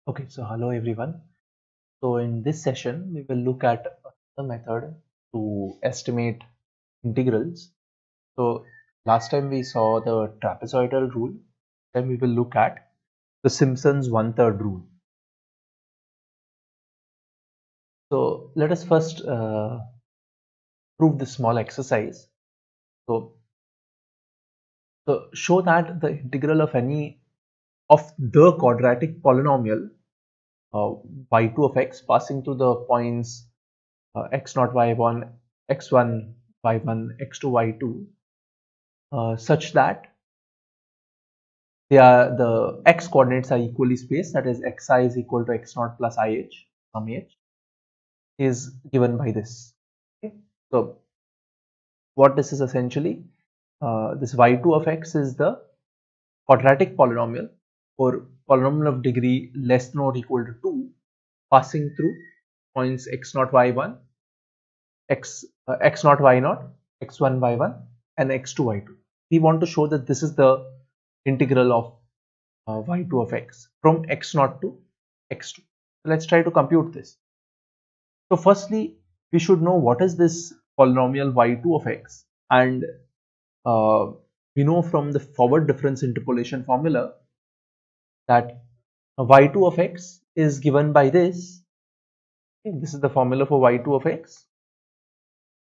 Okay, so hello everyone. So in this session, we will look at the method to estimate integrals. So last time we saw the trapezoidal rule, then we will look at the Simpson's one-third rule. So let us first prove this small exercise. So, show that the integral of any of the quadratic polynomial uh, y2 of x passing through the points x0, y1, x1, y1, x2, y2 such that the x coordinates are equally spaced, that is xi is equal to x0 plus ih, some h is given by this. Okay. So what this is essentially, this y2 of x is the quadratic polynomial or polynomial of degree less than or equal to 2 passing through points x0, y1, x0, y0, x1, y1 and x2, y2. We want to show that this is the integral of y2 of x from x0 to x2. So let's try to compute this. So firstly, we should know what is this polynomial y2 of x, and uh, we know from the forward difference interpolation formula that y2 of x is given by this. Okay, this is the formula for y2 of x,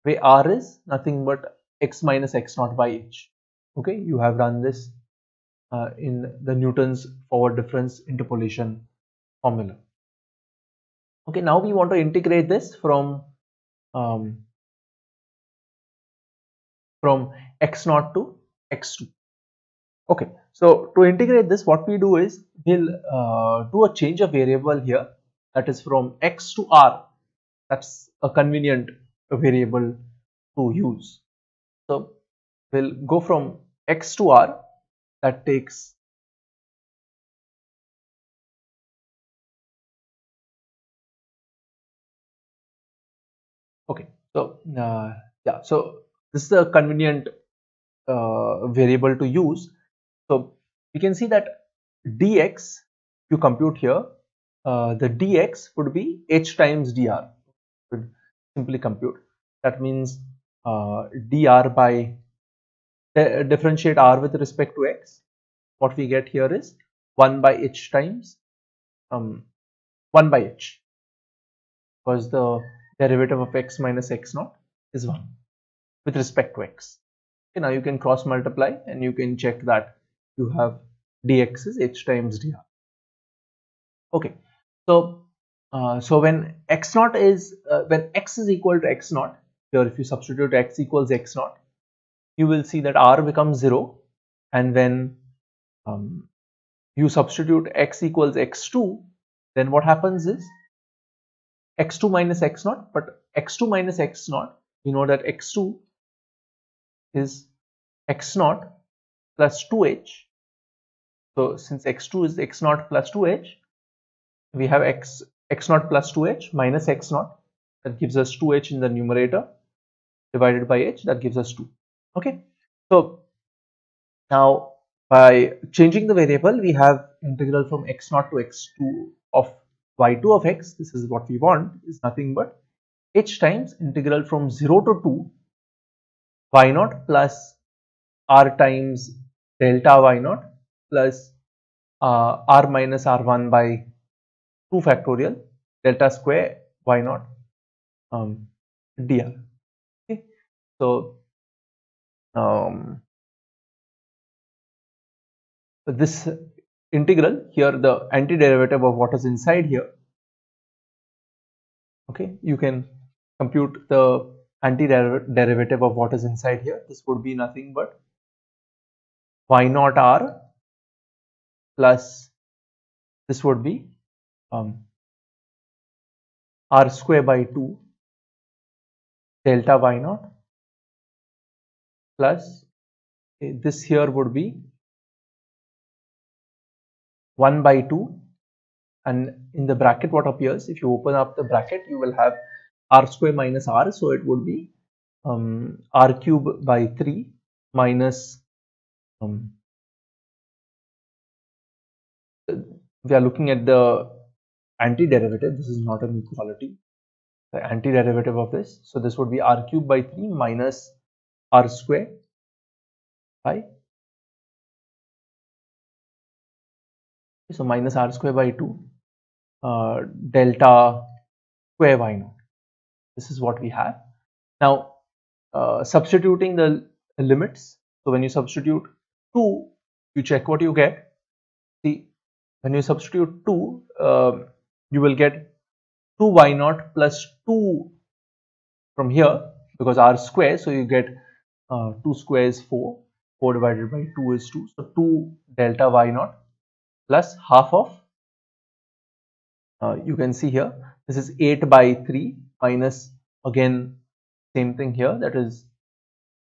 where r is nothing but x minus x0 by h. Okay, you have done this in the Newton's forward difference interpolation formula. Okay, now we want to integrate this um, from x0 to x2. Okay, so to integrate this, what we do is we'll do a change of variable here, that is from x to r. That's a convenient variable to use. So we'll go from x to r. That takes okay. So yeah, so this is a convenient variable to use. So we can see that dx, you compute here, the dx would be h times dr. Would simply compute. That means dr by differentiate r with respect to x. What we get here is 1 by h times 1 by h, because the derivative of x minus x naught is 1 with respect to x. Okay, now you can cross multiply and you can check that you have dx is h times dr. Okay, so so when x naught is when x is equal to x naught, here if you substitute x equals x naught, you will see that r becomes 0, and when um, you substitute x equals x2, then what happens is x2 minus x naught, but x2 minus x naught, we know that x2 is x naught plus 2h. So since x2 is x naught plus 2h, we have x naught plus 2h minus x naught, that gives us 2h in the numerator, divided by h, that gives us 2. Okay, so now by changing the variable, we have integral from x naught to x2 of y2 of x. This is what we want, is nothing but h times integral from 0 to 2 y naught plus r times delta y naught plus r minus r1 by 2 factorial delta square y naught dr. Okay, so this integral here, the antiderivative of what is inside here. Okay, you can compute the antiderivative of what is inside here. This would be nothing but y naught r plus this would be r square by 2 delta y naught plus this here would be 1 by 2, and in the bracket what appears, if you open up the bracket, you will have r square minus r, so it would be r cube by 3 minus we are looking at the antiderivative. This is not an equality. The antiderivative of this. So this would be r cube by 3 minus r square by, so minus r square by 2 delta square y naught. This is what we have. Now substituting the limits. So when you substitute 2, you check what you get. See, when you substitute 2, you will get 2y naught plus 2 from here, because r square, so you get 2 squares 4, 4 divided by 2 is 2, so 2 delta y naught plus half of, you can see here, this is 8 by 3 minus, again same thing here, that is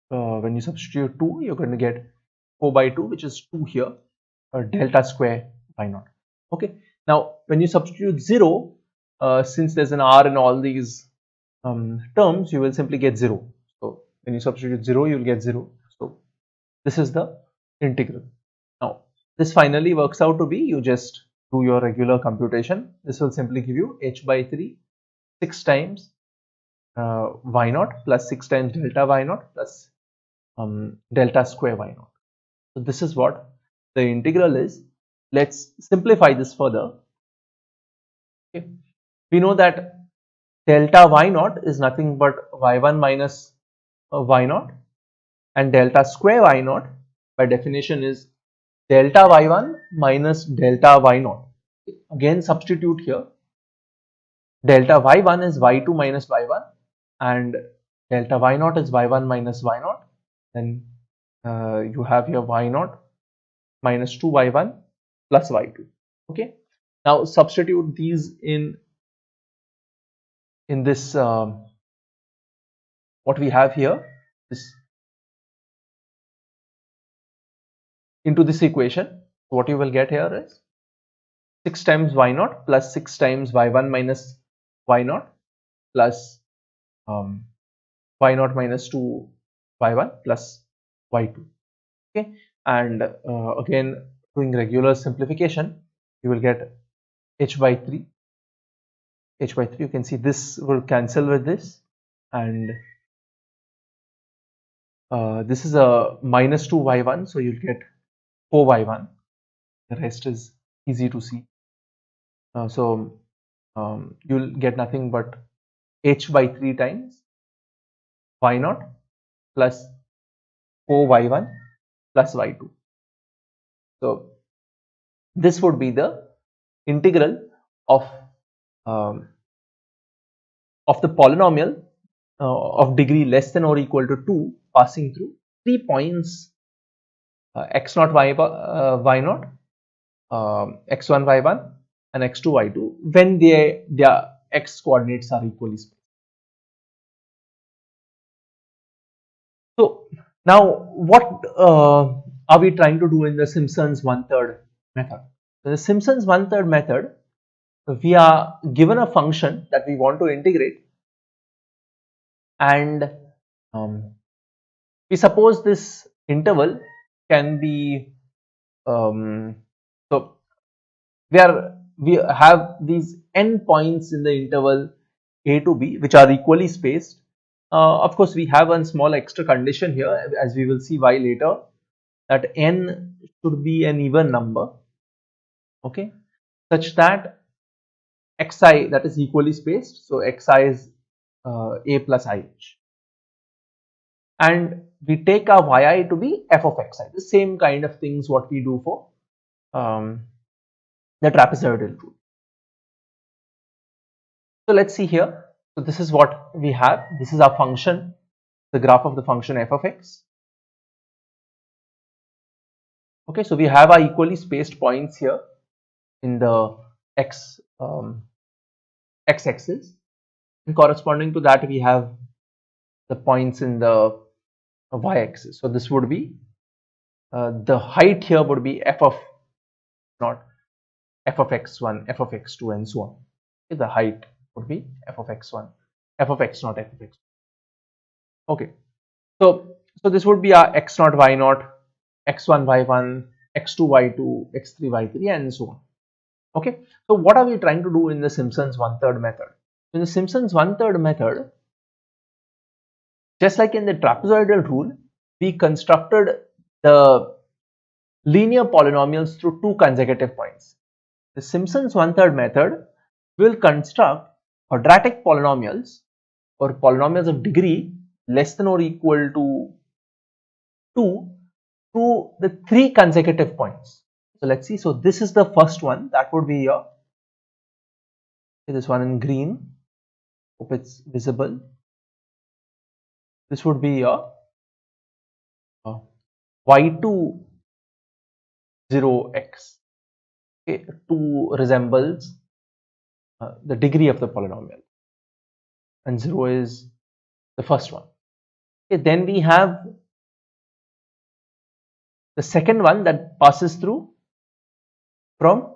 when you substitute 2, you're going to get 4 by 2, which is 2 here, delta square y naught. Okay, now when you substitute 0, since there's an r in all these terms, you will simply get 0. So when you substitute 0, you will get 0. So this is the integral. Now this finally works out to be, you just do your regular computation. This will simply give you h by 3 6 times y naught plus 6 times delta y naught plus delta square y naught. So this is what the integral is. Let's simplify this further. Okay. We know that delta y naught is nothing but y1 minus y naught, and delta square y naught by definition is delta y1 minus delta y naught. Again substitute here, delta y1 is y2 minus y1 and delta y naught is y1 minus y naught. Then you have here y naught minus 2y1 plus y2. Okay, now substitute these in this what we have here, this into this equation. What you will get here is 6 times y naught plus 6 times y1 minus y naught plus y naught minus 2 y1 plus y2. Okay, and again doing regular simplification, you will get h by 3. H by 3, you can see this will cancel with this, and this is a minus 2y1, so you'll get 4y1. The rest is easy to see. So you'll get nothing but h by 3 times y naught plus 4y1 plus y2. So this would be the integral of the polynomial of degree less than or equal to 2 passing through 3 points x0 y0, x1 y1 and x2 y2 when their x coordinates are equally spaced. So now what are we trying to do in the Simpson's 1/3 method? So the Simpson's 1/3 method, we are given a function that we want to integrate, and we suppose this interval can be so we have these n points in the interval a to b which are equally spaced. Of course, we have one small extra condition here, as we will see why later, that n should be an even number, okay, such that xi, that is equally spaced, so xi is a plus ih, and we take our yi to be f of xi, the same kind of things what we do for the trapezoidal rule. So let's see here. So this is what we have. This is our function, the graph of the function f of x. Okay, so we have our equally spaced points here in the x-axis, and corresponding to that we have the points in the y-axis. So this would be the height here would be f of not f of x1, f of x2, and so on. Okay, the height would be f of x1, f of x naught, f of x. Okay, so this would be our x naught, y naught, x1, y1, x2, y2, x3, y3, and so on. Okay, so what are we trying to do in the Simpsons one-third method? In the Simpsons one-third method, just like in the trapezoidal rule, we constructed the linear polynomials through two consecutive points. The Simpsons one-third method will construct quadratic polynomials or polynomials of degree less than or equal to 2 through the three consecutive points. So let's see. So this is the first one. That would be here. This one in green. Hope it's visible. This would be your y2 0x. Okay, 2 resembles the degree of the polynomial, and 0 is the first one. Okay, then we have the second one that passes through from,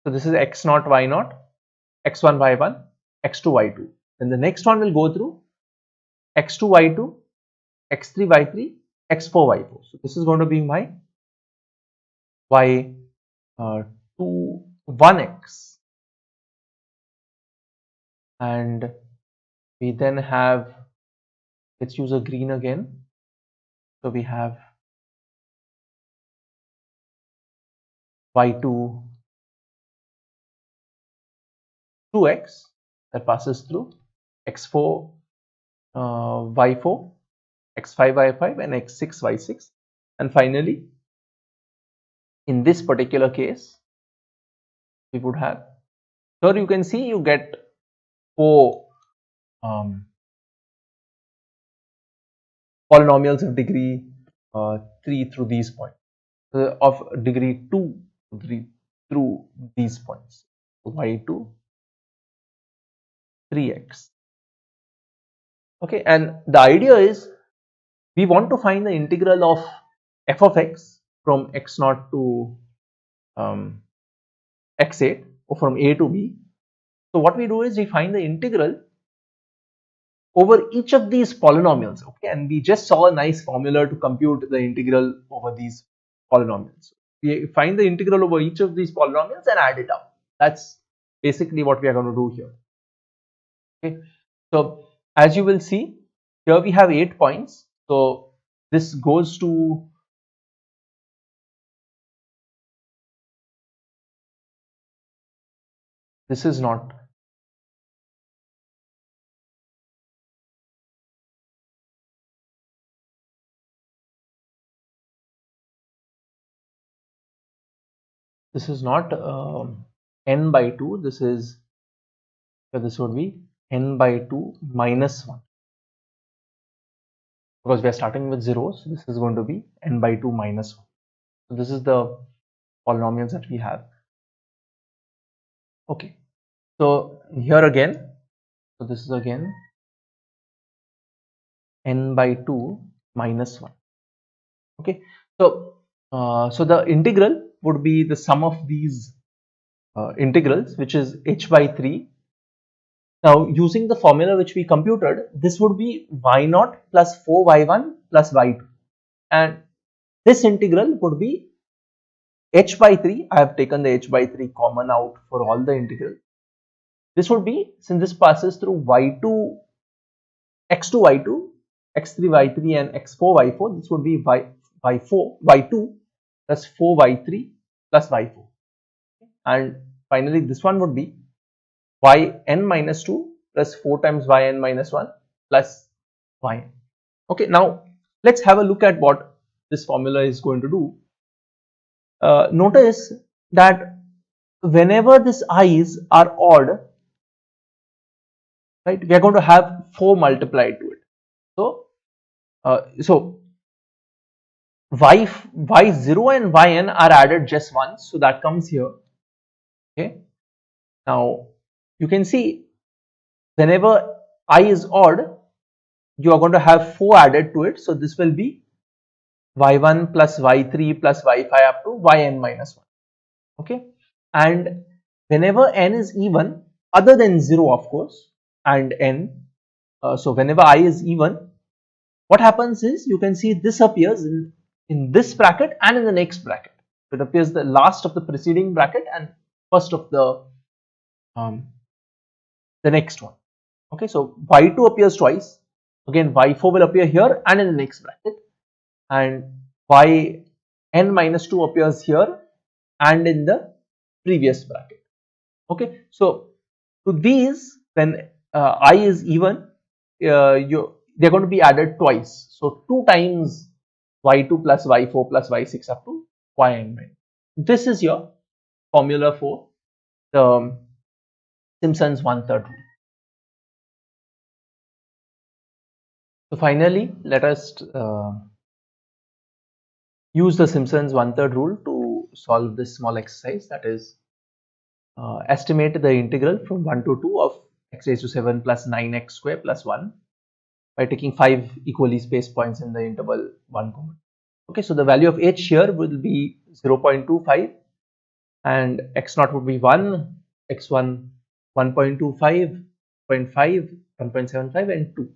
so this is x0 y0, x1 y1, x2 y2. Then the next one will go through x2 y2, x3 y3, x4 y4. So this is going to be my y2 1x, and we then have, let's use a green again. So we have y2 2x that passes through x4 y4, x5 y5, and x6 y6. And finally, in this particular case, we would have, here you can see you get 4 polynomials of degree 3 through these points, of degree 2 through these points. So y2 3x. Okay, and the idea is we want to find the integral of f of x from x0 to x8, or from a to b. So what we do is we find the integral over each of these polynomials. Okay, and we just saw a nice formula to compute the integral over these polynomials. We find the integral over each of these polynomials and add it up. That's basically what we are going to do here. Okay, so as you will see, here we have 8 points. So this goes to, this is not, this is not n by 2, this is, so this would be n by 2 minus 1, because we are starting with 0, so this is going to be n by 2 minus 1. So this is the polynomials that we have. Okay, so here again, so this is again n by 2 minus 1. Okay, so so the integral would be the sum of these integrals, which is h by 3. Now using the formula which we computed, this would be y0 plus 4y1 plus y2, and this integral would be h by 3. I have taken the h by 3 common out for all the integrals. This would be, since this passes through y2, x2 y2, x3 y3, and x4 y4, this would be y2 plus 4 y3 plus y4, and finally this one would be yn minus 2 plus 4 times yn minus 1 plus yn. Okay, now let's have a look at what this formula is going to do. Notice that whenever these i's are odd, right, we are going to have 4 multiplied to it. So so y0 and yn are added just once, so that comes here. Okay, now you can see whenever I is odd, you are going to have 4 added to it, so this will be y1 plus y3 plus y5 up to yn minus 1. Okay, and whenever n is even, other than 0 of course, and n, so whenever I is even, what happens is you can see this appears in this bracket and in the next bracket. It appears the last of the preceding bracket and first of the next one. Okay, so y2 appears twice. Again, y4 will appear here and in the next bracket, and yn minus 2 appears here and in the previous bracket. Okay, so to these, when I is even, they're going to be added twice. So 2 times y2 plus y4 plus y6 up to yn minus. This is your formula for the Simpson's 1/3 rule. So finally, let us use the Simpson's 1/3 rule to solve this small exercise, that is estimate the integral from 1 to 2 of x raised to 7 plus 9x square plus 1 by taking 5 equally spaced points in the interval 1, 2. Okay, so the value of h here will be 0.25 and x0 would be 1, x1 1.25, 0.5, 1.75 and 2.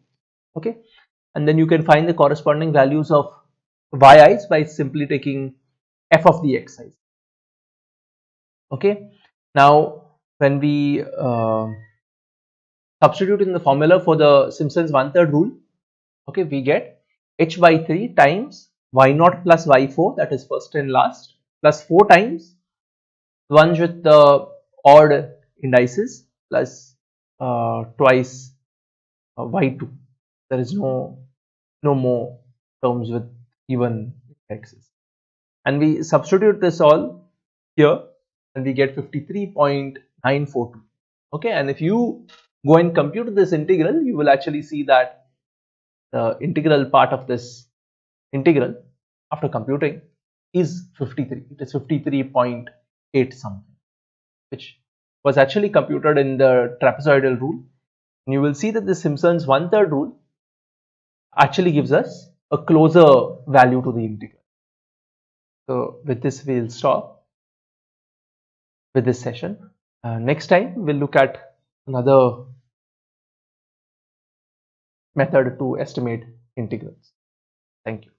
Okay, and then you can find the corresponding values of yi's by simply taking f of the xi's. Okay, now when we substitute in the formula for the Simpson's 1/3 rule, okay, we get h by 3 times y0 plus y4, that is first and last, plus 4 times the ones with the odd indices plus twice y2. There is no more terms with even x's, and we substitute this all here and we get 53.942. okay, and if you go and compute this integral, you will actually see that the integral part of this integral after computing is 53. It is 53.8 something, which was actually computed in the trapezoidal rule. And you will see that the Simpson's 1/3 rule actually gives us a closer value to the integral. So with this, we'll stop with this session. Next time, we'll look at another method to estimate integrals. Thank you.